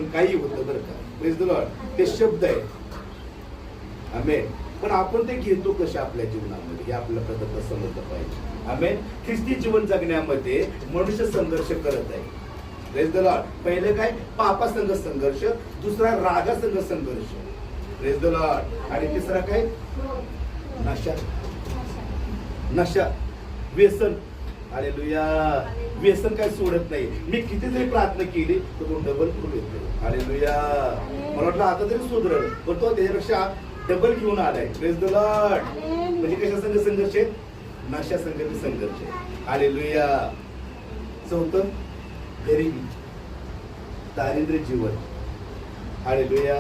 काही होतं बरं का, प्रेज द लॉर्ड. ते शब्द आहे. आमेन. पण आपण ते घेतो कसे आपल्या जीवनामध्ये हे आपल्याला प्रथम समजलं पाहिजे. आमेन. ख्रिस्ती जीवन जगण्यामध्ये मनुष्य संघर्ष करत आहे. Praise the Lord. पहिले काय, पापासंग संघर्ष, दुसरा रागासंग संघर्ष. Praise the Lord. आणि तिसरा काय, नशा. नशा, व्यसन. हालेलुया. व्यसन काय सोडत नाही. मी किती जरी प्रार्थना केली तर तो डबल करून येतो. हालेलुया. मला वाटलं आता तरी सुधरल, पण तो त्याच्यापेक्षा डबल घेऊन आलाय. Praise the Lord. म्हणजे कशा संघ संघर्ष आहे, नशा संघ संघर्ष आहे. हालेलुया. चौथं, गरिबी, दारिद्र्य जीवन. हालेलुया.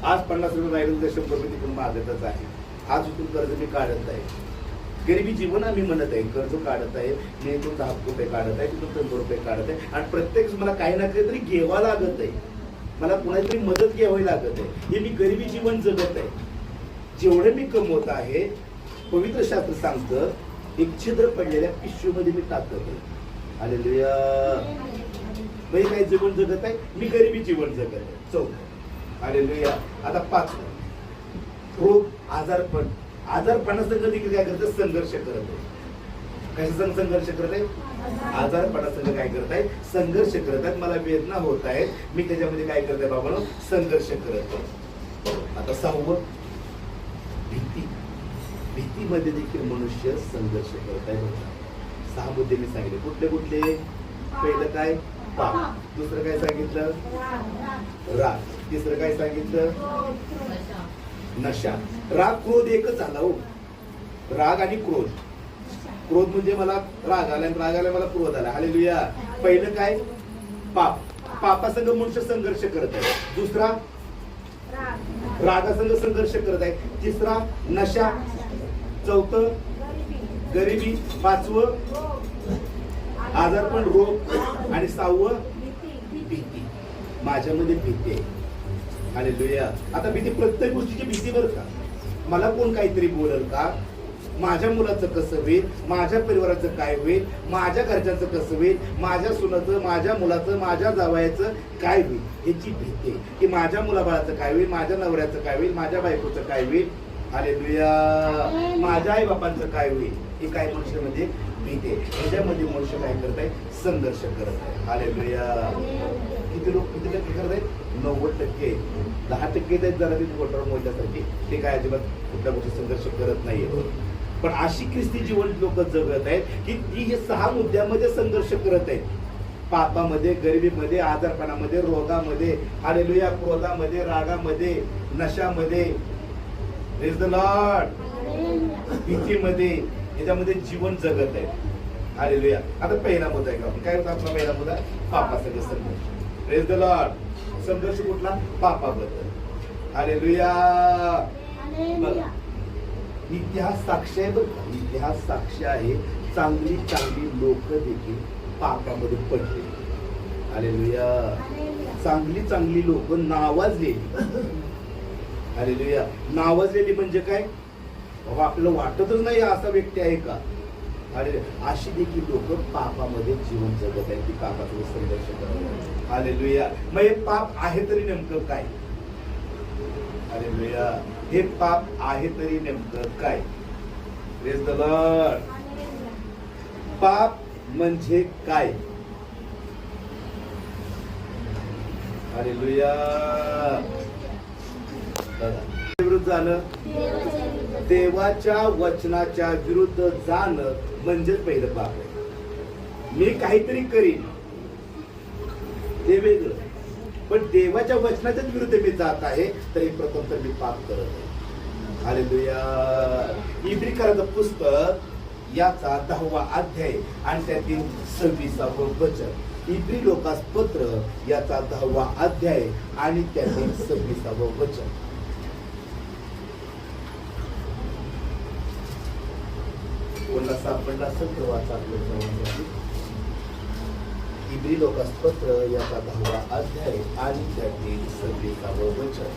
आज 50 रुपये राहिले तर 100 रुपये तिकडून मागतच आहे. आज उतरून कर्ज मी काढत आहे. गरिबी जीवन आम्ही म्हणत आहे, कर्ज काढत आहे, मी इथून 10 रुपये काढत आहे, तिथून 100 रुपये काढत आहे, आणि प्रत्येक मला काही ना काहीतरी घ्यावा लागत आहे. मला कुणातरी मदत घ्यावी लागत आहे. हे मी गरिबी जीवन जगत आहे. जेवढे मी कमवत आहे, पवित्र शास्त्र सांगतं एक छिद्र पडलेल्या पिशवीमध्ये मी टाकत आहे. हालेलुया. म्हणजे काय जीवन जगत आहे, मी गरिबी जीवन जगत आहे. चौथं. हालेलुया. आता 5, रोग, आजारपण. आजारपणासंग देखील काय करतं, संघर्ष करत आहे. कशासंग संघर्ष करत आहे, आजारपणासंग काय करत आहे, संघर्ष करत आहेत. मला वेदना होत आहेत, मी त्याच्यामध्ये काय करत आहे बाबांनो, संघर्ष करत आहे. आता 6वं, भीती. भीतीमध्ये देखील मनुष्य संघर्ष करत आहे. 6 मुद्दे मी सांगितले. कुठले कुठले? पहिलं काय, पाप. दुसरं काय सांगितलं, राग. तिसरं काय सांगितलं, नशा. राग, क्रोध एकच झाला हो. राग आणि क्रोध. क्रोध म्हणजे मला राग आला, राग आला मला क्रोध आला. हालेलुया. पहिलं काय, पाप. पापासंग मनुष्य संघर्ष करत आहे. दुसरा, रागासंग संघर्ष करत आहे. तिसरा, नशा. चौथं, गरिबी. 5वं, आजारपण, रोग. आणि 6वं, भीती. माझ्यामध्ये भीती आहे. हालेलुया. आता भीती, प्रत्येक गोष्टीची भीती बरं का. मला कोण काहीतरी बोलल का, माझ्या मुलाचं कसं होईल, माझ्या परिवाराचं काय होईल, माझ्या घरच्यांचं कसं होईल, माझ्या सुनाचं, माझ्या मुलाचं, माझ्या जावयाचं काय होईल, याची भीती. की माझ्या मुलाबाळाचं काय होईल, माझ्या नवऱ्याचं काय होईल, माझ्या बायकोचं काय होईल. हालेलुया. माझ्या आई बापांचं काय होईल, हे काय मनुष्यामध्ये भीती आहे. ह्याच्यामध्ये मनुष्य काय करत आहे, संघर्ष करत आहे. हालेलुया. किती लोक किती टक्के करत आहेत, 90%. 10% आहेत जरा तिथे बोटावर मोजल्यासाठी, ते काय अजिबात कुठल्या गोष्टी संघर्ष करत नाहीये. पण अशी ख्रिस्ती जीवन लोक जगत आहेत की ती हे 6 मुद्द्यामध्ये संघर्ष करत आहेत. पापामध्ये, गरिबीमध्ये, आजारपणामध्ये, रोगामध्ये, हालेलुया, क्रोधामध्ये, रागामध्ये, नशामध्ये, प्रेज द लॉर्ड, भीतीमध्ये, याच्यामध्ये जीवन जगत आहे. हालेलुया. आता पहिला मुद्दा आहे का, काय होता आपला पहिला मुद्दा, पापासंग संघर्ष. Praise the Lord. संघर्ष कुठला, पापाबद्दल. हालेलुया. बघा, इतिहास साक्ष आहे बघा, इतिहास साक्ष आहे. चांगली चांगली लोक देखील पापामध्ये पडले. हालेलुया. चांगली चांगली लोक नावाजलेली. हालेलुया. नावाजलेली म्हणजे काय, बाबा आपल्याला वाटतच नाही असा व्यक्ती आहे का. अरे अशी देखील लोक पापामध्ये जीवन जगत आहेत, की पापाचा संघर्ष करत. हालेलुया. मग हे पाप आहे तरी नेमकं काय. हालेलुया. हे पाप आहे तरी नेमकं काय. Praise the Lord. पाप म्हणजे काय. हालेलुया. विरुद्ध जाणं, देवाच्या वचनाच्या विरुद्ध जाणं म्हणजे पहिलं पाप आहे. मी काहीतरी करीन ते वेगळं, पण देवाच्या वचनाच्याच विरुद्ध मी जात आहे, तर प्रथम तर मी पाप करत आहे. हालेलुया. इब्रिकराचं पुस्तक याचा 10वा अध्याय आणि त्यातील 26वे वचन. इब्री लोकास पत्र याचा 10वा अध्याय आणि त्यातील 26वे वचन. कोणाला सापडला असेल तर वाचा आपल्या. इब्री लोकास पत्र याचा 10वा अध्याय आणि त्यातील 26वे वचन.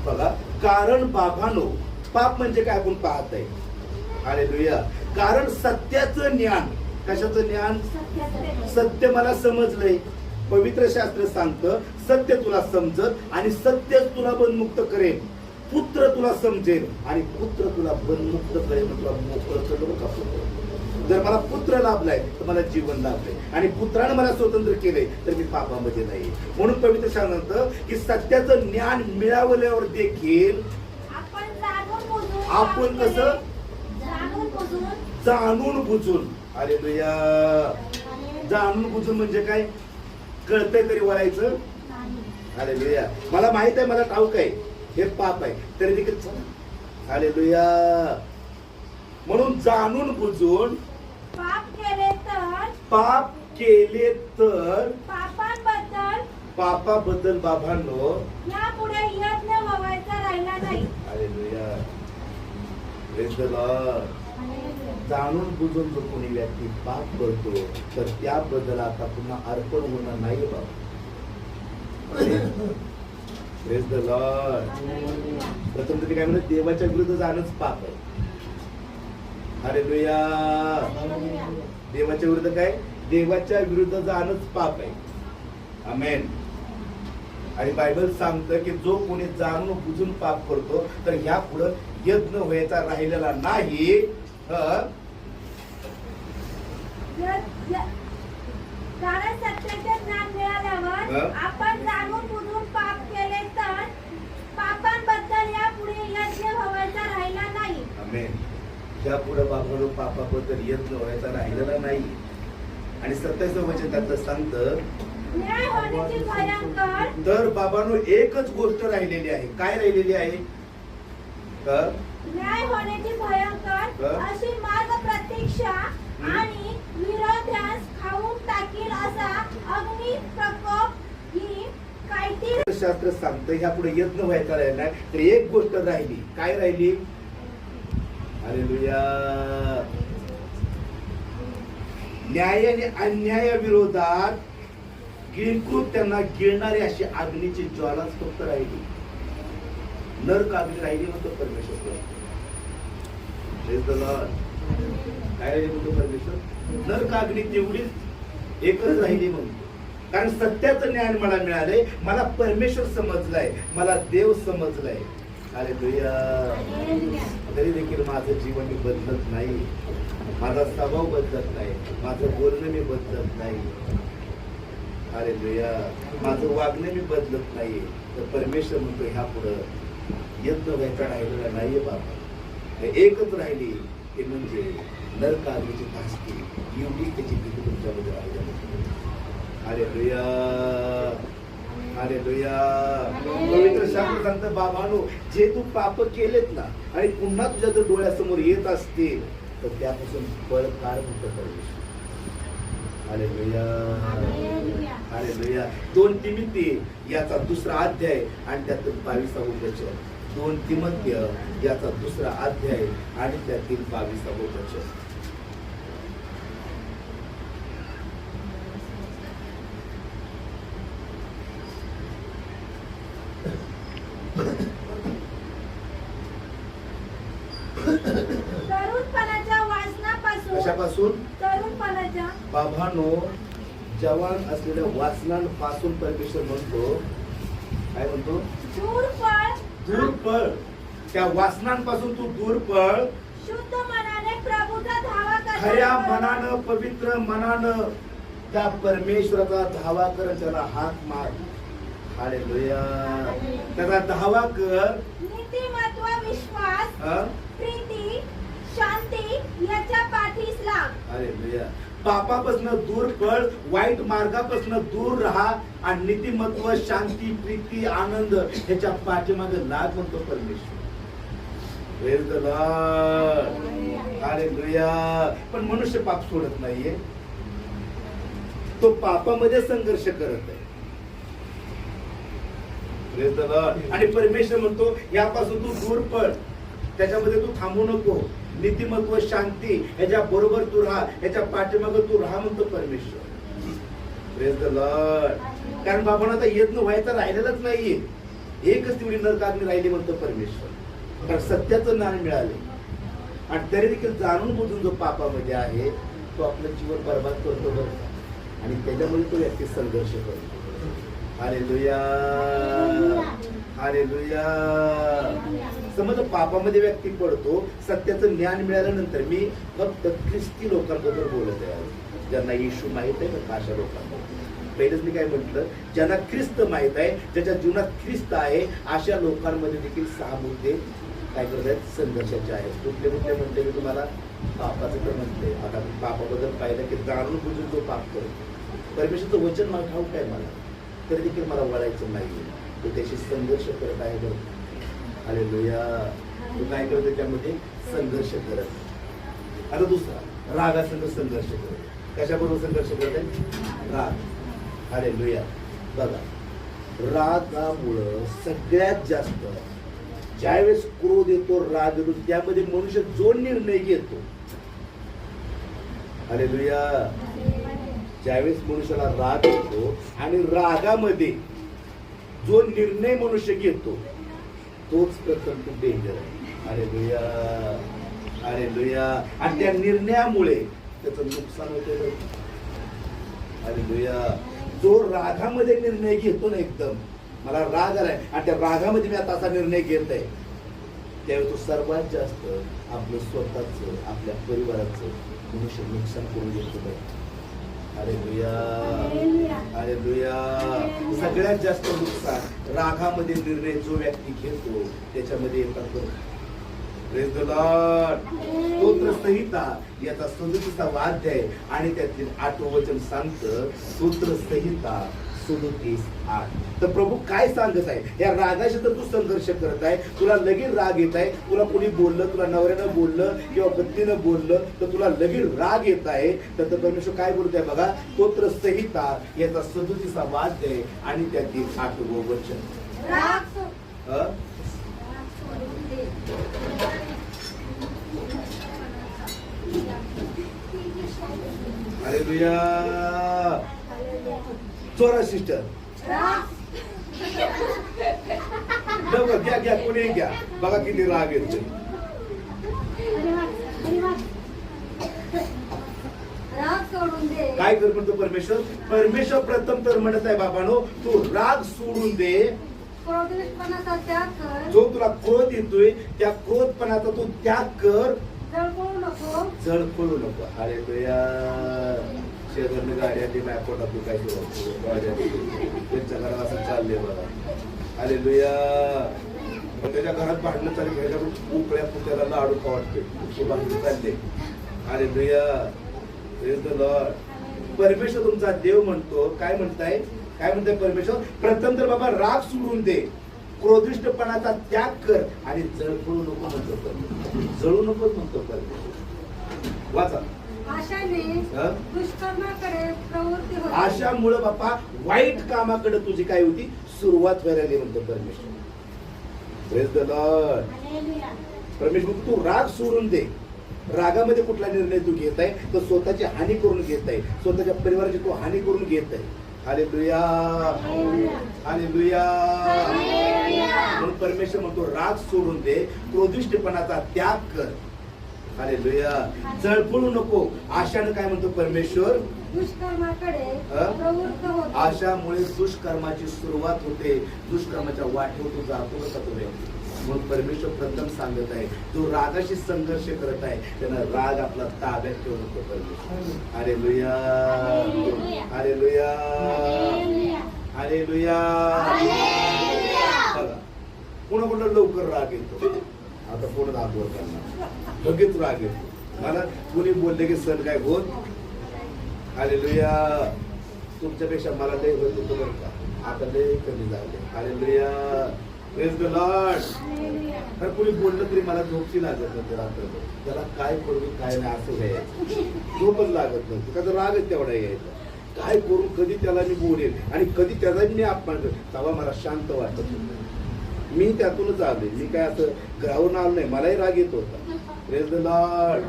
बघा, कारण बाबांनो, पाप म्हणजे काय आपण पाहत आहे. हालेलुया. कारण सत्याचं ज्ञान कशाचं ज्ञान? सत्य मला समजलंय. पवित्र शास्त्र सांगतं सत्य तुला समजत आणि सत्यच तुला बंधमुक्त करेल. पुत्र तुला समजेल आणि पुत्र तुला बंधमुक्त करेल. तुला मोकळं करेल का पुत्र? जर मला पुत्र लाभलाय तर मला जीवन लाभलंय आणि पुत्रानं मला स्वतंत्र केलंय तर मी पापामध्ये नाही. म्हणून पवित्र शास्त्र की सत्याचं ज्ञान मिळवल्यावर देखील आपण कसं जाणून बुजून, हालेलुया, जाणून बुजून म्हणजे काय? कळतंय तरी वळायचं. हालेलुया, मला माहित आहे, मला ठाऊक आहे हे पाप आहे तरी देखील, हालेलुया. म्हणून जाणून बुजून पाप केले तर पापाबद्दल बाबांनो यापुढे यज्ञ व्हायचा राहिला नाही. Hallelujah, praise the Lord. जाणून बुजून जो कोणी व्यक्ती पाप करतो तर त्याबद्दल आता पुन्हा अर्पण होणार नाही बाबा. Praise the Lord. प्रथम तरी काय म्हणत? देवाच्या विरुद्ध जाणंच पाप आहे. हालेलुया. देवाच्या विरुद्ध काय? देवाच्या विरुद्ध जाणंच पाप आहे. आमेन. आणि बायबल सांगतं की जो कोणी जाणून बुजून पाप करतो तर ह्या पुढे यज्ञ व्हायचा राहिलेला नाही. कारण सत्याचे ज्ञान मिळाल्यावर आपण जाणून बुजून पाप केले तर पापांबद्दल यापुढे यज्ञ व्हायचा राहिला नाही. आमेन. यापुढे बाबांनो पापाबद्दल यज्ञ व्हायचा राहिलेला नाही. आणि 27 वचन त्यातलं सांगतं न्याय होण्याची भयंकर, तर बाबांनो एकच गोष्ट राहिलेली आहे. काय राहिलेली आहे? न्याय होण्याची भयंकर अशी मार्ग प्रतीक्षा आणि विरोधास खाऊन टाकील असा अग्नी प्रकोप ही काहीतरी शास्त्र सांगतं ह्या पुढे यज्ञ व्हायचा राहिला तर एक गोष्ट राहिली. काय राहिली? हालेलुया. न्याय आणि अन्याया विरोधात गिळकृत त्यांना गिळणारी अशी अग्नीची ज्वालाच फक्त राहिली. नरक अग्नी राहिली म्हणतो परमेश्वर. काय राहिली म्हणतो परमेश्वर? नरक अग्नी तेवढीच एकच राहिली म्हणतो. कारण सत्याचं ज्ञान मला मिळालंय, मला परमेश्वर समजलाय, मला देव समजलाय. हालेलुया. तरी देखील माझं जीवन मी बदलत नाही, माझा स्वभाव बदलत नाही, माझं बोलणं मी बदलत नाही. हालेलुया. माझं वागणं मी बदलत नाही. तर परमेश्वर म्हणतो ह्या पुढं यज्ञ व्हायचा राहिलेला नाहीये बाबा. एकच राहिली ते म्हणजे नरकाग्नीची धास्ती. एवढी त्याची भीती तुमच्यामध्ये राहिली. हालेलुया. हालेलुया. पवित्र शास्त्र सांगतं बाबांनो जे तू पाप केलेत ना आणि पुन्हा तुझ्या जर डोळ्यासमोर येत असतील तर त्यापासून फळ काढ म्हणतो परमेश्वर. हालेलुया. हालेलुया. 2 तिमोथी याचा 2रा अध्याय आणि त्यातून 22वे वचन. 2 तिमोथी याचा 2रा अध्याय आणि त्यातील 22वे वचन. तरुणपणाच्या वासनापासून, कशापासून? तरुणपणाच्या बाबांनो जवान असलेल्या वासनांपासून परमेश्वर म्हणतो, काय म्हणतो? दूर पळ. दूर पळ. त्या वासनांपासून तू दूर पळ. शुद्ध मनाने प्रभूचा धावा कर. खऱ्या मनानं, पवित्र मनानं त्या परमेश्वराचा धावा कर. त्याला हात मार. हालेलुया. त्याचा धावा कर. नीतिमत्व, विश्वास, प्रीती, शांती याच्या पाठीस लाग. हालेलुया. पापापासून दूर पळ, वाईट मार्गापासून दूर राहा आणि नीतिमत्व, शांती, प्रीती, आनंद ह्याच्या पाठीमागे लाग म्हणतो परमेश्वर. Praise the Lord. हालेलुया. पण मनुष्य पाप सोडत नाहीये, तो पापामध्ये संघर्ष करत आहे. Praise the Lord. आणि परमेश्वर म्हणतो यापासून तू दूर पळ, त्याच्यामध्ये तू थांबू नको. नीतिमत्व, शांती ह्याच्या बरोबर तू राहा, ह्याच्या पाठीमागे तू राहा म्हणतो परमेश्वर. Praise the Lord. कारण बाबांना आता यज्ञ व्हायचा राहिलेलाच नाहीये, एकच तेवढी नरकाग्नी राहिली म्हणतो परमेश्वर. कारण सत्याचं ज्ञान मिळाले आणि तरी देखील जाणून बुजून जो पापामध्ये आहे तो आपलं जीवन बरबाद करतो बरं का. आणि त्याच्यामुळे तो व्यक्ती संघर्ष करतो. Hallelujah, hallelujah. समज पापामध्ये व्यक्ती पडतो. सत्याचं ज्ञान मिळाल्यानंतर मी फक्त ख्रिस्ती लोकांबद्दल बोलत आहे, ज्यांना येशू माहित आहे का, अशा लोकांबद्दल. पहिलेच मी काय म्हटलं, ज्यांना ख्रिस्त माहित आहे, ज्याच्या जीवनात ख्रिस्त आहे, अशा लोकांमध्ये देखील 6 मुद्दे काय करत आहेत, संघर्षाचे आहेत. कुठले कुठले म्हणते मी तुम्हाला? पापाचं तर म्हणते. आता मी पापाबद्दल पाहिलं की जाणून बुजून जो पाप करतो, परमेश्वरचं वचन मला ठाऊक आहे मला, तरी देखील मला वळायचं नाही. तो त्याशी संघर्ष करत आहे बरं. हालेलुया. तो काय करत त्यामध्ये संघर्ष करत. आता दुसरा, रागासंग संघर्ष करत. कशाबरोबर संघर्ष करत आहे? राग. हालेलुया. बघा, रागामुळं सगळ्यात जास्त ज्यावेळेस क्रोध येतो, राग येतो, त्यामध्ये मनुष्य जो निर्णय घेतो, हालेलुया, ज्यावेळेस मनुष्याला राग येतो आणि रागामध्ये जो निर्णय मनुष्य घेतो, तोच प्रथम खूप डेंजर आहे. Hallelujah, hallelujah. आणि त्या निर्णयामुळे त्याचं नुकसान होतं. हालेलुया. जो रागामध्ये निर्णय घेतो ना, एकदम मला राग आलाय आणि त्या रागामध्ये मी आता असा निर्णय घेत आहे, त्यावेळी तो सर्वात जास्त आपलं स्वतःच, आपल्या परिवाराचं मनुष्य नुकसान करून घेतो. Hallelujah, hallelujah. सगळ्यात जास्त नुकसान रागामध्ये निर्णय जो व्यक्ती घेतो त्याच्यामध्ये येतात. Praise the Lord. स्तोत्र संहिता याचा 37वा अध्याय आणि त्यातील 8वं वचन सांगतं, स्तोत्र संहिता 37:8. तर प्रभू काय सांगत आहे, या रागाशी तर तू संघर्ष करत आहे, तुला लगेच राग येत आहे, तुला कोणी बोललं, तुला नवऱ्यानं बोललं किंवा पत्नीनं बोललं तर तुला लगेच राग येत आहे. तर परमेश्वर काय बोलत आहे बघा, स्तोत्र संहिता याचा 37वा अध्याय आणि त्यातील 8वं वचन. हालेलुया. चोरा सिस्टर घ्या घ्या, कोणी घ्या. बघा किती राग येतो. काय कर म्हणतो परमेश्वर? परमेश्वर प्रथम तर म्हणत आहे, बाबांनो, तू राग सोडून दे. जो तुला क्रोध येतोय त्या क्रोधपणाचा तू त्याग कर. जळफळू नको. हालेलुया. शेजारने गाडी आली, मॅपोटा तू काय त्यांच्या घरात असं चालले बघा. हालेलुया. त्याच्या घरात भांडणं चालली, त्याच्याकडून उकळ्या पुत्याला लाडू वाटते, भांडण चालले. हालेलुया. Praise the Lord. परमेश्वर तुमचा देव म्हणतो, काय म्हणताय, काय म्हणताय परमेश्वर? प्रथम तर बाबा राग सोडून दे, क्रोधिष्टपणाचा त्याग कर आणि जळफळू नको म्हणतो. जळू नको म्हणतो परमेश्वर. वाचा. आशामुळे बापा वाईट कामाकडे तुझी काय होती, सुरुवात व्हायला म्हणतो परमेश्वर. Praise the Lord. परमेश्वर तू राग सोडून दे. रागामध्ये कुठला निर्णय तू घेत आहे तर स्वतःची हानी करून घेत आहे, स्वतःच्या परिवाराची तू हानी करून घेत आहे. Hallelujah, hallelujah. म्हणून परमेश्वर म्हणतो राग सोडून दे, क्रोधिष्टपणाचा त्याग कर. हालेलुया. जळफळू नको. आशानं काय म्हणतो परमेश्वर? दुष्कर्माकडे. आशामुळे दुष्कर्माची सुरुवात होते, दुष्कर्माच्या वाटेवर तू जातो का तुम्ही? म्हणून परमेश्वर प्रथम सांगत आहे, जो रागाशी संघर्ष करत आहे त्यांना राग आपला ताब्यात ठेवू नको परमेश्वर. Hallelujah, hallelujah, hallelujah. बघा कोणाकोणा लवकर राग येतो, आता कोण रागवर करणार, लगेच राग येतो. मला कोणी बोलले की सण काय होत. हालेलुया. तुमच्यापेक्षा मला लय होत होतं बरं का, आता लय कमी झाले. हालेलुया. Praise the Lord. तर कोणी बोललं तरी मला झोपची लागत नव्हती रात्र, त्याला काय करू काय नाही असं घ्यायचं, झोपच लागत नव्हती, का तर रागच तेवढा यायचा. काय करू, कधी त्याला मी बोलेल आणि कधी त्याचा मी अपमान करेल, तेव्हा मला शांत वाटत होतं. मी त्यातूनच आले, मी काय असं ग्राहून आलो नाही, मलाही राग येत होता. Praise the Lord.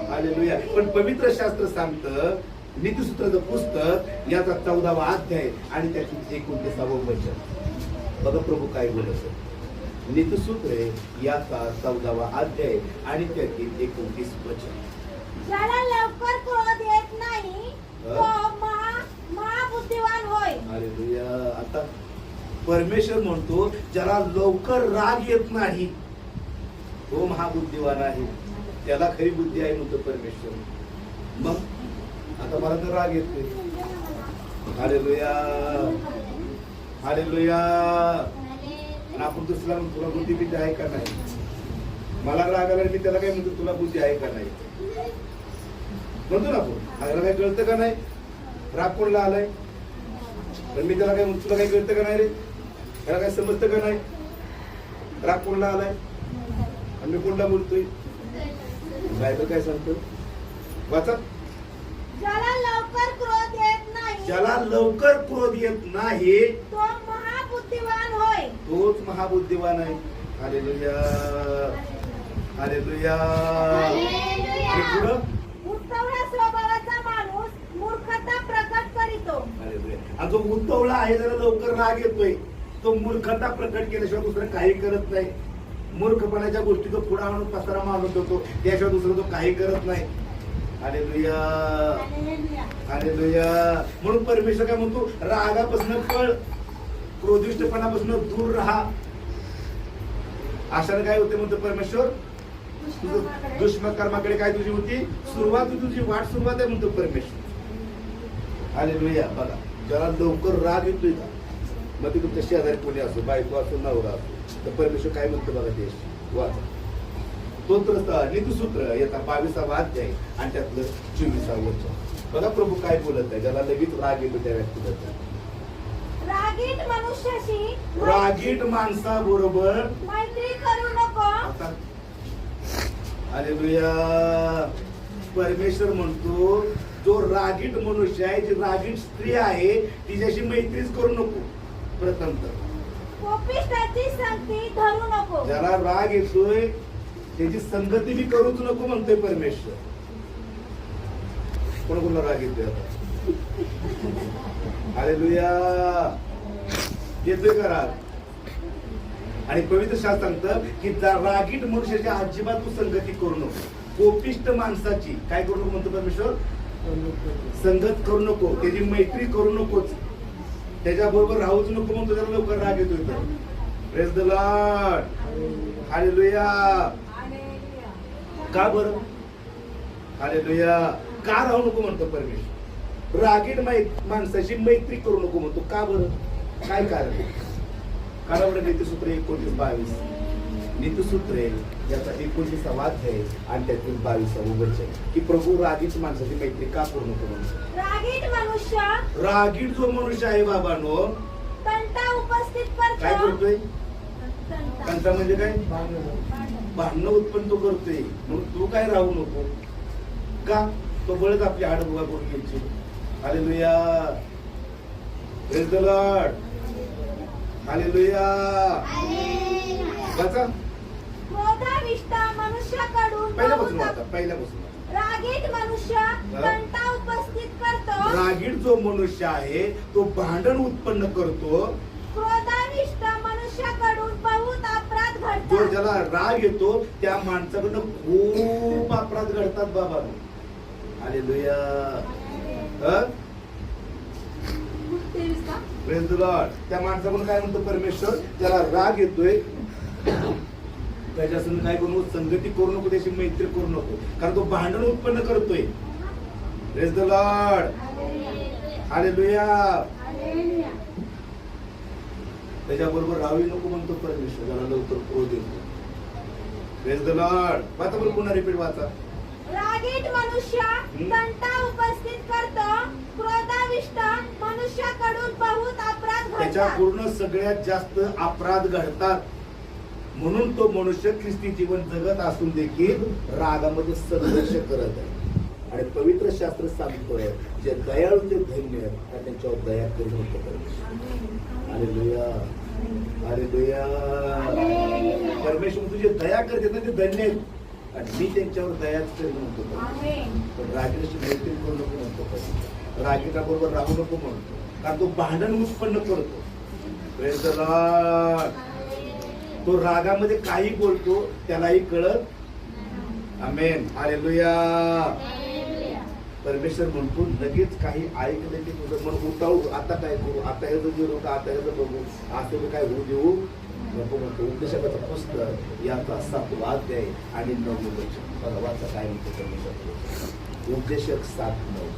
हालेलुया. पण पवित्र शास्त्र सांगतं, नीतिसूत्राचं पुस्तक याचा 14वा अध्याय आणि त्याची 29वे वचन. बघा प्रभू काय बोलत. नीतिसूत्रे याचा 14वा अध्याय आणि त्यातील 29 वचन. ज्याला लवकर क्रोध महाबुद्धिवान होय. हालेलुया. आता परमेश्वर म्हणतो ज्याला लवकर राग येत नाही तो महाबुद्धिवान आहे, त्याला खरी बुद्धी आहे म्हणतो परमेश्वर. मग आता मला तर राग येतोय. हालेलुया. हालेलुया. आणि आपण दुसऱ्याला म्हणतो तुला बुद्धी बिद्धी आहे का नाही. मला राग आला मी त्याला काय म्हणतो तुला बुद्धी आहे का नाही म्हणतो ना आपण. त्याला काय कळतं का नाही. राग कोणला आलाय पण मी त्याला काय म्हणतो तुला काय कळतं का नाही रे, त्याला काय समजतं का नाही. राग कोणला आलाय आणि मी कोणला बोलतोय. बायबल काय सांगतो वाचा. ज्याला लवकर क्रोध येत नाही, ज्याला लवकर क्रोध येत नाही तो महाबुद्धिवान होय. तोच महाबुद्धिवान आहे. हालेलुया. हालेलुया. आणि पुढं उद्धवळ्या स्वभावाचा माणूस मूर्खता प्रकट करीतो. हालेलुया. आणि जो उद्धवला आहे त्याला लवकर राग येतोय तो मूर्खता प्रकट केल्याशिवाय दुसरं काही करत नाही. मूर्खपणाच्या गोष्टी तो पुढे आणून पसारा मारत होतो, त्याशिवाय दुसरं तो काही करत नाही. हालेलुया. हालेलुया. म्हणून परमेश्वर काय म्हणतो रागापासून पळ, क्रोधिष्टपणापासून दूर राहा. अशाने काय होते म्हणतो परमेश्वर, तुझं दुष्मकर्माकडे काय तुझी होती सुरुवात, तुझी वाट सुरुवात आहे म्हणतो परमेश्वर. हालेलुया. बघा ज्याला लवकर राग येतोय का, मग ते तुमच्या शेजारी कोणी असो, बायको असो, नवरा असो, तर परमेश्वर काय म्हणतो बघा ते वाचा. तोत्र नीतिसूत्र येता 22वा अध्याय आणि त्यातलं 24वा वचन बघा. प्रभू काय बोलत आहे. ज्याला लगेच राग येतो त्या व्यक्तीबद्दल. रागीट मनुष्याशी, रागीट माणसाबरोबर मैत्री करू नको. आता हालेलुया. परमेश्वर म्हणतो जो रागीट मनुष्य आहे, जी रागीट स्त्री आहे तिच्याशी मैत्रीच करू नको. प्रथम तर कोपिष्ठाची संगती धरू नको. ज्याला राग येतोय त्याची संगती बी करूच नको म्हणतोय परमेश्वर. कोण कोणाला राग येतोय आता. हालेलुया. येतोय का राग. आणि पवित्र शास्त्र सांगतं की रागीट मनुष्याच्या अजिबात तू संगती करू नको. कोपिष्ट माणसाची काय करू नको म्हणतो परमेश्वर, संगत करू नको, त्याची मैत्री करू नकोच, त्याच्या बरोबर राहूच नको म्हणतो. त्याला लवकर राग येतोय. Praise the Lord. हालेलुया. का बरं. हालेलुया. का राहू नको म्हणतो परमेश्वर. रागीट माणसाची मैत्री करू नको म्हणतो. का बरं, काय कारण. कारण बरं नीतिसूत्र 29-22 नीतिसूत्र याचा 29वा अध्याय आणि त्यातील 22वा वचन की प्रभू रागीट माणसाची मैत्री का करू नको म्हणतो. रागीट मनुष्य, रागीट जो मनुष्य आहे बाबांनो तंटा उपस्थित करतो. काय करतोय. तंटा म्हणजे काय, भांडणं उत्पन्न तो करतोय. म्हणून तू काय राहू नको. का तो बळच आपली हाड उभा करून घ्यायची. Hallelujah. Praise the Lord. Hallelujah. वाचा. क्रोधाविष्ट मनुष्याकडून पहिल्यापासून वाचा. पहिल्यापासून रागीट मनुष्य तंटा उपस्थित करतो. रागीट जो मनुष्य आहे तो भांडण उत्पन्न करतो. क्रोधाविष्ट मनुष्याकडून बहुत अपराध जो घडतात. ज्याला राग येतो त्या माणसाकडून खूप अपराध घडतात बाबा. हालेलुया. Praise the Lord. त्या माणसाकडून काय म्हणतो परमेश्वर, ज्याला राग येतोय त्याच्यासंग काय करू संगती करू नको, त्याची मैत्री करू नको, कारण तो भांडण उत्पन्न करतोय. Praise the Lord. हालेलुया. त्याच्याबरोबर राहू नको म्हणतो परमेश्वर, ज्याला लवकर क्रोध येतो. Praise the Lord. वाचा बरं पुन्हा रिपीट वाचा. रागीट मनुष्य तंटा उपस्थित करतो. क्रोधाविष्ट मनुष्याकडून बहुत अपराध घडतात. त्याच्याकडून सगळ्यात जास्त अपराध घडतात. म्हणून तो मनुष्य ख्रिस्ती जीवन जगत असून देखील रागामध्ये संघर्ष करत आहे. आणि पवित्र शास्त्र सांगतोय जे दयाळू जे धन्य आहेत त्यांच्यावर दया करू नको परमेश्वर. हालेलुया. हालेलुया. परमेश्वर तुझे दया करते ना ते धन्य आहेत आणि मी त्यांच्यावर दयाच करू म्हणतो. पण रागीची मैत्री करू नको म्हणतो. रागीच्या बरोबर राहू नको म्हणतो, कारण तो भांडण उत्पन्न करतो. Praise the Lord. तो रागामध्ये काही बोलतो त्यालाही कळत. आमेन. हालेलुया. परमेश्वर म्हणतो लगेच काही ऐकलं की तुझं मन उताळू, आता काय करू, आता ह्याचं जिरू का, आता ह्याचं बघू, असं काय होऊ देऊ नको म्हणतो. उपदेशकाचं पुस्तक याचा 7वा अध्याय आणि 9वे वचन बघा, वाचा काय म्हणतो परमेश्वर. उपदेशक 7:9.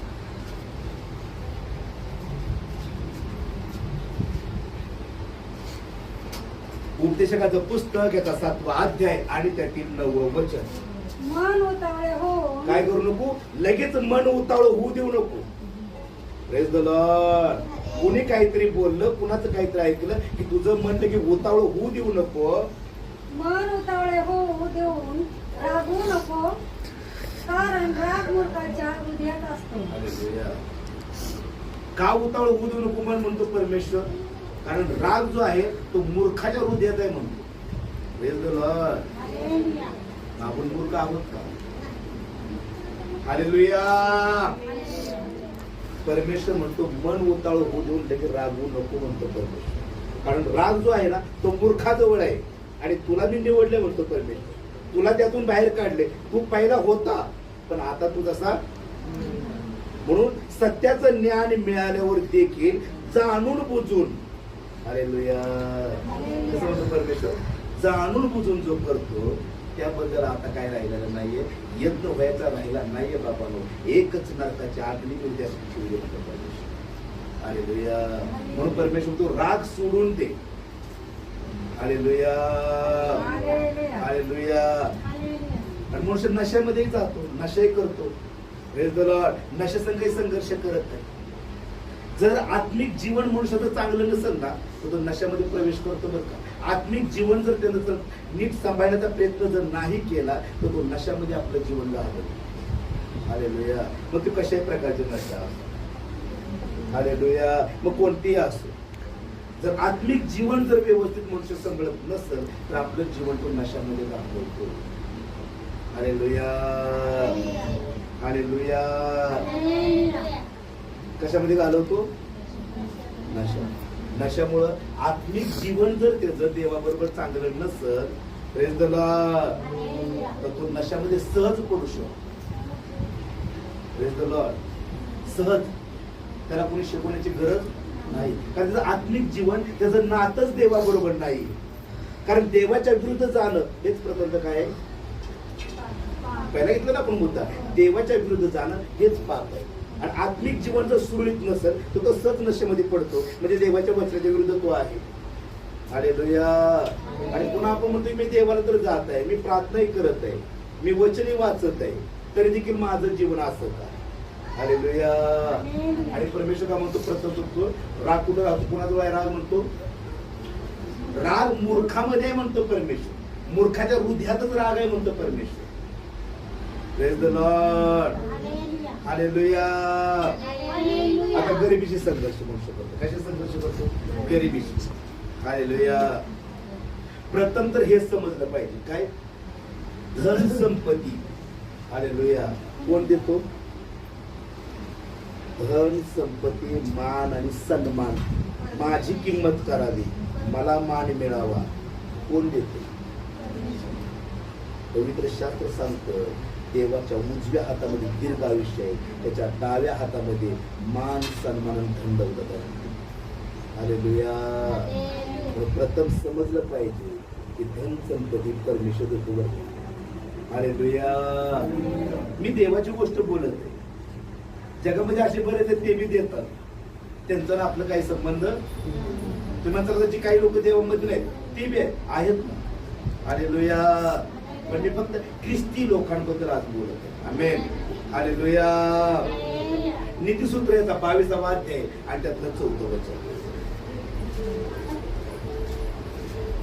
उपदेशकाचं पुस्तक याचा 7वा अध्याय आणि त्यातील 9वं वचन. मन उतावळे हो, काय करू नको, लगेच मन उतावळ होऊ देऊ नको. Praise the Lord. कुणी काहीतरी बोललं, कुणाचं काहीतरी ऐकलं की तुझं मन की उतावळ होऊ देऊ नको. मन उतावळे होऊ देऊन रागवू नको, कारण राग मूर्खाच्या हृदयात असतो. हालेलुया. का उतावळ होऊ देऊ नको मन म्हणतो परमेश्वर? कारण राग जो आहे तो मूर्खाच्या हृदयात आहे म्हणतो. Praise the Lord. हालेलुया. आपण मूर्ख आहोत का? हालेलुया. परमेश्वर म्हणतो मन उताळ होऊ देऊन लगेच रागवू नको म्हणतो परमेश्वर. कारण राग जो आहे ना तो मूर्खाजवळ आहे आणि तुला मी निवडले म्हणतो परमेश्वर. तुला त्यातून बाहेर काढले. तू पहिला होता पण आता तू तसा. म्हणून सत्याचं ज्ञान मिळाल्यावर देखील जाणून बुजून, हालेलुया, कसं म्हणतो परमेश्वर, जाणून बुजून जो करतो त्याबद्दल आता काय राहिलेलं नाहीये, यत्न व्हायचा राहिला नाहीये बाबांनो. एकच नरकाची अग्नी उद्या शिकवली म्हणतो परमेश्वर. हालेलुया. म्हणून परमेश्वर तो राग सोडून दे. हालेलुया. हालेलुया. आणि मनुष्य नशेमध्ये जातो, नशाही करतो. Praise the Lord. नशेसंगही संघर्ष करत नाही. जर आत्मिक जीवन मनुष्याचं चांगलं नसेल ना तर तो नशामध्ये प्रवेश करतो बरं का. आत्मिक जीवन जर त्यानं नीट सांभाळण्याचा प्रयत्न जर नाही केला तर तो नशामध्ये आपलं जीवन घालवतो. हालेलुया. मग ते कशाही प्रकारचे नशा, हालेलुया, मग कोणतीही असो, जर आत्मिक जीवन जर व्यवस्थित मनुष्य सांभाळत नसेल तर आपलं जीवन तो नशामध्ये घालवतो. हालेलुया. हालेलुया. कशामध्ये घालवतो? नशा. नशामुळं आत्मिक जीवन जर त्याचं देवाबरोबर चांगलं नसल, प्रेज द लॉर्ड, तर तो नशामध्ये सहज पडू शकतो. Praise the Lord. सहज. त्याला कोणी शिकवण्याची गरज नाही. कारण त्याचं आत्मिक जीवन, त्याचं नातच देवाबरोबर नाही. कारण देवाच्या विरुद्ध जाणं हेच प्रथम काय आहे? पहिला घेतलं ना आपण मुद्दा, देवाच्या विरुद्ध जाणं हेच पाप आहे. आणि आत्मिक जीवन जर सुरळीत नसेल तर तो सहज नशेमध्ये पडतो. म्हणजे देवाच्या वचनाच्या विरुद्ध तो आहे. हालेलुया. आणि पुन्हा आपण म्हणतो मी देवाला तर जात आहे, मी प्रार्थनाही करत आहे, मी वचनही वाचत आहे, तरी देखील माझं जीवन असत आहे. हालेलुया. आणि परमेश्वर का म्हणतो प्रथम तो राग कुठं राहतो? कुणाजवळ आहे राग म्हणतो? राग मूर्खामध्ये म्हणतो परमेश्वर. मूर्खाच्या हृदयातच राग आहे म्हणतो परमेश्वर. Praise the Lord. हालेलुया. आता गरिबीशी संघर्ष म्हणू शकतो. कशा संघर्ष करतो? गरिबीशी. हालेलुया. प्रथम तर हे समजलं पाहिजे काय? धन संपत्ती, हालेलुया, कोण देतो? धन संपत्ती, मान आणि सन्मान, माझी किंमत करावी, मला मान मिळावा, कोण देतो? पवित्र शास्त्र सांगतं देवाच्या उजव्या हातामध्ये दीर्घ आयुष्य आहे, त्याच्या डाव्या हातामध्ये मान सन्मान दंडवत आहे. हालेलुया. प्रथम समजलं पाहिजे की धन संपत्ती परमेश्वर देतो. हालेलुया. मी देवाची गोष्ट बोलत आहे. जगामध्ये असे बरेच आहेत ते बी देतात, त्यांचा आपलं काही संबंध. तुम्ही म्हणता काही लोक देवामध्ये नाहीत, ते बी आहेत ना. हालेलुया. पण मी फक्त ख्रिस्ती लोकांबद्दल आज बोलत आहे. आमेन. हालेलुया. नीतिसूत्र याचा 22वा अध्याय आणि त्यातलं 4थं वचन.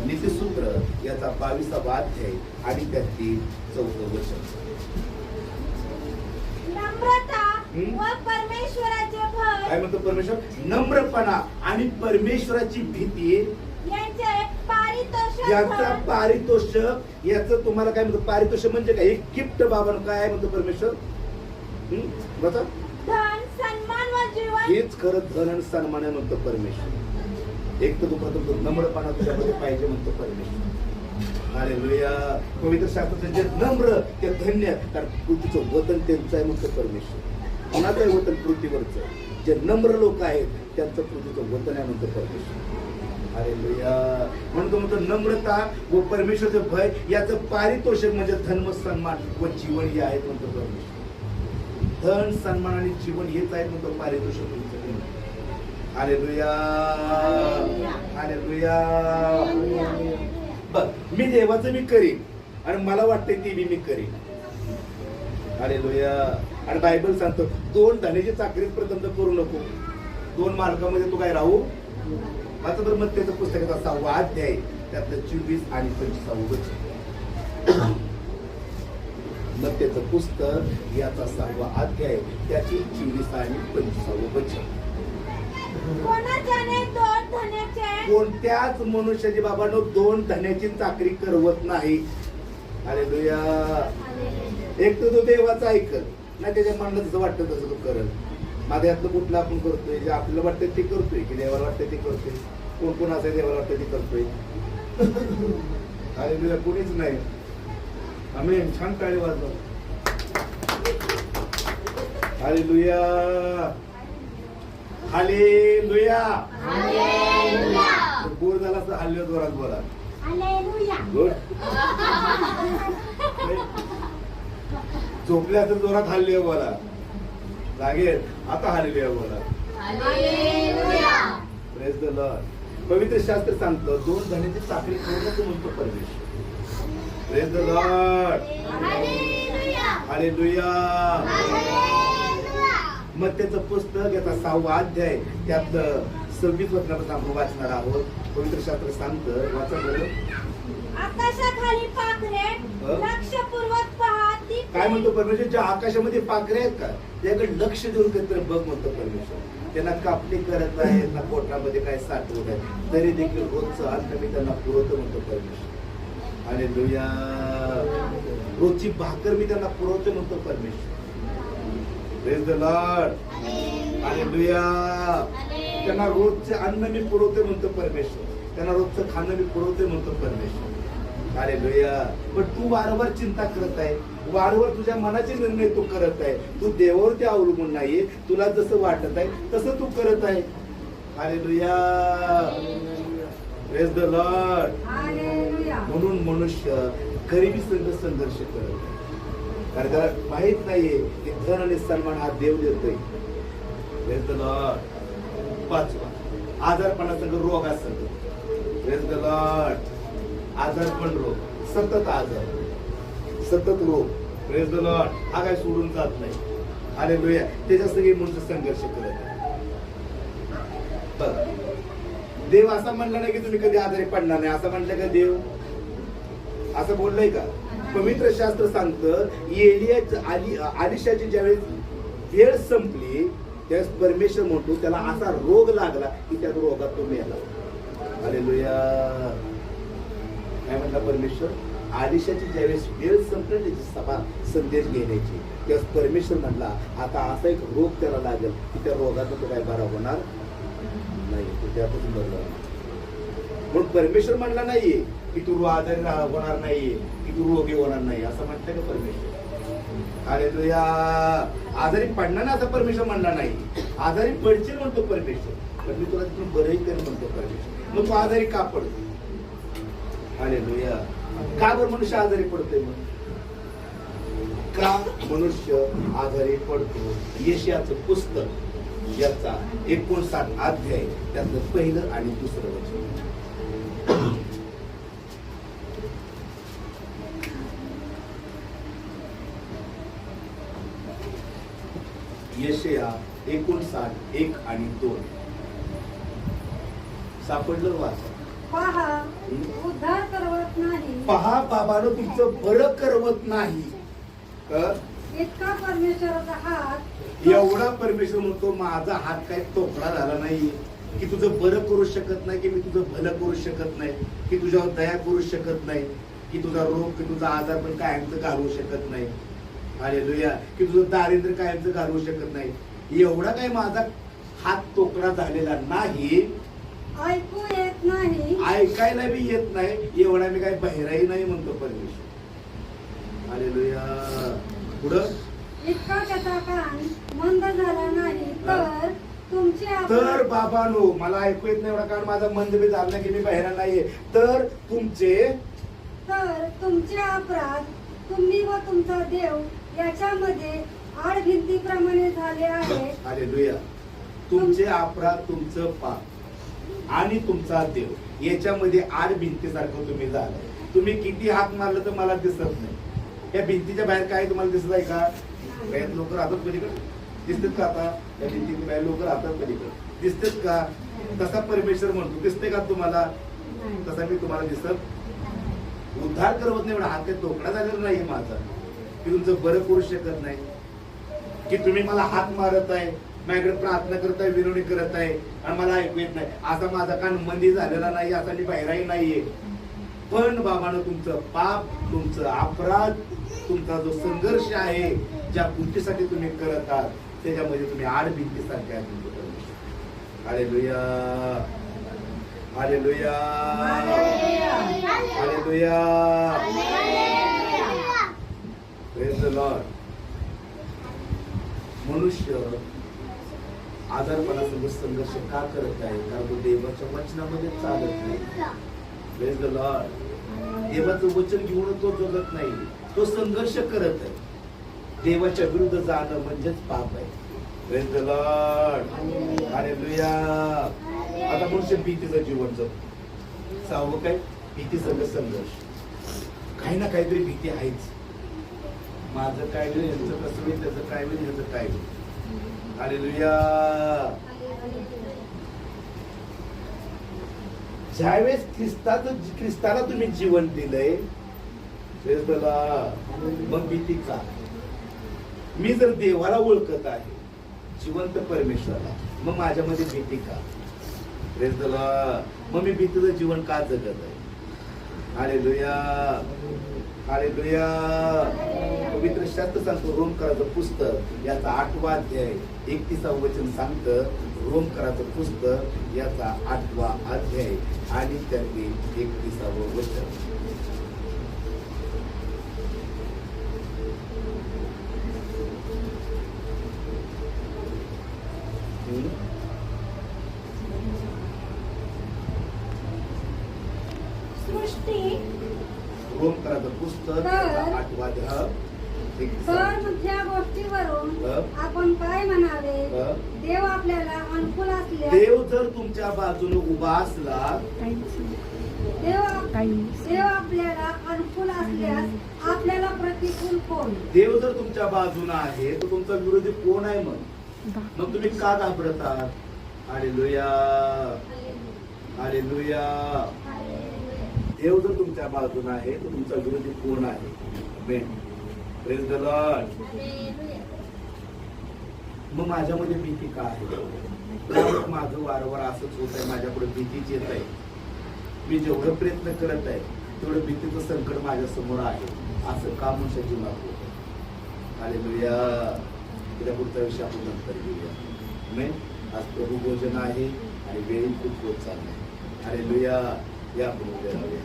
नीतिसूत्र याचा 22वा अध्याय आणि त्यातील 4थं वचन. नम्रता व परमेश्वराचे भय, काय म्हणतो परमेश्वर? नम्रपणा आणि परमेश्वराची भीती याचा पारितोषक. याचं तुम्हाला काय म्हणतो? पारितोषक म्हणजे काय? एक गिफ्ट बाबा काय म्हणतो परमेश्वर? बघा, धन सन्मान व जीवन, हेच खरं धन आणि सन्मान आहे म्हणतो परमेश्वर. एक तर तुम्हाला नम्रपणा तुझ्यामध्ये पाहिजे म्हणतो परमेश्वर. हालेलुया. पवित्र शास्त्राचं जे नम्र ते धन्य, कारण तुझं वतन त्यांचं आहे म्हणतो परमेश्वर. कोणाचं वतन? पृथ्वीवरचं. जे नम्र लोक आहेत त्यांचं पृथ्वीचं वतन आहे म्हणतो परमेश्वर. हालेलुया. म्हणतो नम्रता व परमेश्वरचं भय याचं पारितोषिक म्हणजे धर्म, सन्मान व जीवन हे आहेत म्हणतो परमेश्वर. धन, सन्मान आणि जीवन हेच आहेत म्हणतो पारितोषिक. हालेलुया. हालेलुया. बघ, मी देवाचं मी करीन आणि मला वाटतंय ती मी करीन. हालेलुया. आणि बायबल सांगतो 2 धन्याची चाकरीच प्रथम करू नको. 2 मार्गामध्ये तू काय राहू. आता बरं मग त्याचं पुस्तकाचा 6वा अध्याय त्यातलं 24 आणि 25 वचन. मग त्याचं पुस्तक याचा 6वा अध्याय त्याची 24 आणि 25 वचन. कोणाच्याने 2 धन्याचे कोणत्याच मनुष्याची बाबांनो 2 धन्याची चाकरी करवत नाही. हालेलुया. एक तर तो देवाचा ऐकत नाही, त्याच्या मनाला जसं वाटतं तसं तो करल. माझ्या यातलं कुठलं आपण करतोय, जे आपल्याला वाटतं ते करतोय की देवाला वाटतं ते करतोय. कोण कोण असं देवाला वाटतं ते करतोय. हालेलुया. कोणीच नाही. आम्ही छान टाळी वाजलो. हालेलुया. हालेलुया. बोर झाला असं हल्ले जोरात बोला. गुड. झोपल्या तर जोरात हल्ले बोला. लागेल आता हालेलुया बोला. Praise the Lord. पवित्र शास्त्र सांगतं 2 धन्याची चाकरी करू म्हणतो परमेश्वर. Praise the Lord. हालेलुया. मग त्याचं पुस्तक याचा 6वा अध्याय त्यातलं 26 वचनापासून आपण वाचणार आहोत. पवित्र शास्त्र सांगतं, वाचा बरं. आकाशाखाली पाखरे लक्षपूर्वक पहा. ती काय म्हणतो परमेश्वर? ज्या आकाशामध्ये पाखरे आहेत का त्याकडे लक्ष देऊन कधीतरी बघ म्हणतो परमेश्वर. त्यांना कापणी करत आहेत ना, पोटामध्ये काय साठवत आहे, तरी देखील रोजचं अन्न मी त्यांना पुरवतो म्हणतो परमेश्वर. हालेलुया. रोजची भाकर मी त्यांना पुरवतो म्हणतो परमेश्वर. Praise the Lord. हालेलुया. त्यांना रोजचे अन्न मी पुरवते म्हणतो परमेश्वर. त्यांना रोजचं खाणं मी पुरवते म्हणतो परमेश्वर. हालेलुया. पण तू वारंवार चिंता करत आहे, वारंवार तुझ्या मनाचे निर्णय तू करत आहे. तू देवावरती अवलंबून नाहीये. तुला जसं वाटत आहे तसं तू करत आहे. हालेलुया. Praise the Lord. म्हणून मनुष्य गरिबी संघ संघर्ष करत आहे. कारण त्याला माहित नाहीये की धन आणि सन्मान हा देव देतोय. Praise the Lord. 5वा, आजारपणासंग रोग असत. Praise the Lord. आजारपण रोग, सतत आजार, सतत रोग. Praise the Lord. हा काय सोडून जात नाही. हालेलुया. त्याच्या सगळे मनुष्य संघर्ष करत आहे. देव असा म्हणला नाही की तुम्ही कधी आजारी पडणार नाही. असं म्हटलं का देव? असं बोललंय का? पवित्र शास्त्र सांगतं आलिशाची ज्यावेळेस वेळ संपली त्यावेळेस परमेश्वर म्हणतो त्याला असा रोग लागला की त्या रोगात तो मेला. हालेलुया. काय म्हणला परमेश्वर? आलिशाची ज्यावेळेस वेळ संपली त्याची सभा संदेश घेण्याची त्यावेळेस परमेश्वर म्हणला आता असा एक रोग त्याला लागेल की त्या रोगात तो काय बरा होणार नाही. तो त्यापासून बरं. म्हणून परमेश्वर म्हणला नाहीये की तू आजारी होणार नाहीये, की तू रोगी होणार नाही. असं म्हटलं का परमेश्वर? हालेलुया. आजारी पडणार ना असं परमेश्वर म्हणला नाही. आजारी पडशील म्हणतो परमेश्वर, पण मी तुला तिथून बरंही कर म्हणतो परमेश्वर. मग तू आजारी का पडतो? हालेलुया. का बरं मनुष्य आजारी पडतोय? मग का मनुष्य आजारी पडतो? यशाचं पुस्तक याचा 59 अध्याय त्यातलं 1 आणि 2 वचन. यशया 59 1 आणि 2 सापडलं. वाचा. पहा उद्धार करवत नाही. पहा बाबानं तुमचं बरं करवत नाही. इतका परमेश्वराचा हात. एवढा परमेश्वर म्हणतो माझा हात काय तोकडा झाला नाही की तुझं बरं करू शकत नाही, की मी तुझं भलं करू शकत नाही, की तुझ्यावर दया करू शकत नाही, की तुझा रोग की तुझा आजार पण कायमचं घालवू शकत नाही. हालेलुया. की तुझं दारिद्र्य कायमचं घालवू शकत नाही. एवढा काय माझा हात तोकडा झालेला नाही. ऐकू येत नाही. ऐकायला बी येत नाही. एवढा मी काय बहिराही नाही म्हणतो परमेश्वर. हालेलुया. पुढं इतका त्याचा कान मंद झाला नाही तर तुमचे तर बाबानो, मला ऐकू येत नाही एवढा, कारण माझा मंद बी झाला नाही की मी बहिरा नाहीये. तर तुमचे अपराध तुम्ही व तुमचा देव याच्यामध्ये आड भिंतीप्रमाणे झाले आहे. हालेलुया. तुमचे अपराध, तुमचं पाप आणि तुमचा देव याच्यामध्ये आड भिंतीसारखं तुम्ही झालाय. तुम्ही किती हात मारलं तर मला दिसत नाही. या भिंतीच्या बाहेर काय तुम्हाला दिसत आहे का? बाहेर लोक राहतात पलीकडे, दिसतात का? आता या भिंतीच्या बाहेर लोक राहतात पलीकडे, दिसतात का? तसा परमेश्वर म्हणतो, दिसते का तुम्हाला? तसा मी तुम्हाला दिसत. उद्धार करवत नाही एवढा हात काही तोकडा झालेला नाही माझा की तुमचं बरं करू शकत नाही, की तुम्ही मला हात मारत आहे, माझ्याकडे प्रार्थना करत आहे, विनवणी करत आहे आणि मला ऐकू येत नाही. असा माझा कान मंदी झालेला नाही, असा मी बाहेरही नाहीये. पण बाबानं तुमचं पाप, तुमचं अपराध, तुमचा जो संघर्ष आहे, ज्या गोष्टीसाठी तुम्ही करत आहात त्याच्यामध्ये तुम्ही आड भिंतीसारखे आहात. Hallelujah, hallelujah, hallelujah. Praise the Lord. मनुष्य आजारपणासोबत संघर्ष का करत आहे? कारण तो देवाच्या वचनामध्ये चालत नाही. Praise the Lord. देवाचं वचन घेऊन तो जगत नाही, तो संघर्ष करत आहे. देवाच्या विरुद्ध जाणं म्हणजेच पाप आहे. Praise the Lord. हालेलुया. आता मनुष्य भीतीचं जीवन जगतो. सहावं काय? भीतीसंग संघर्ष. काही ना काहीतरी भीती आहेच. माझं काय होईल, यांचं कसं होईल, त्याचं काय होईल, याचं काय होईल. हालेलुया. ज्यावेळेस ख्रिस्ताला तुम्ही जीवन दिलंय, मग भीती का? मी जर देवाला ओळखत आहे, जिवंत परमेश्वराला, मग माझ्यामध्ये भीती का? Praise the Lord. मग मी भीतीचं जीवन का जगत आहे? Hallelujah, hallelujah. पवित्र शास्त्र सांगतो, रोमकराचं पुस्तक याचा 8वा अध्याय 31 वचन सांगतं. रोमकराचं पुस्तक याचा 8वा अध्याय आणि त्यातले 31 वचन. सृष्टी रोमकराचं पुस्तक याचा 8वा अध्याय 31. तर त्या गोष्टीवरून आपण काय म्हणावे? देव आपल्याला अनुकूल असल्यास, देव जर तुमच्या बाजूने उभा असला, देव आपल्याला अनुकूल असल्यास आपल्याला प्रतिकूल कोण? देव जर तुमच्या बाजूने आहे तर तुमचा विरोधी कोण आहे? मग तुम्ही का घाबरत आहात? Hallelujah, hallelujah. देव जर तुमच्या बाजूने आहे तर तुमचा विरोधी कोण आहे? आमेन. Praise the Lord. मग माझ्यामध्ये भीती का आहे? कारण माझं वारंवार असंच होत आहे, माझ्याकडे भीतीच येत आहे. मी जेवढं प्रयत्न करत आहे तेवढं भीतीचं संकट माझ्या समोर आहे. असं का मनुष्याची माग होत आहे? हालेलुया. तिला पुढचा विषय आपण नंतर घेऊया. आमेन. आज प्रभू भोजन आहे आणि वेळ खूप होत चाललाय. हालेलुया. या आपण उभे राहूया.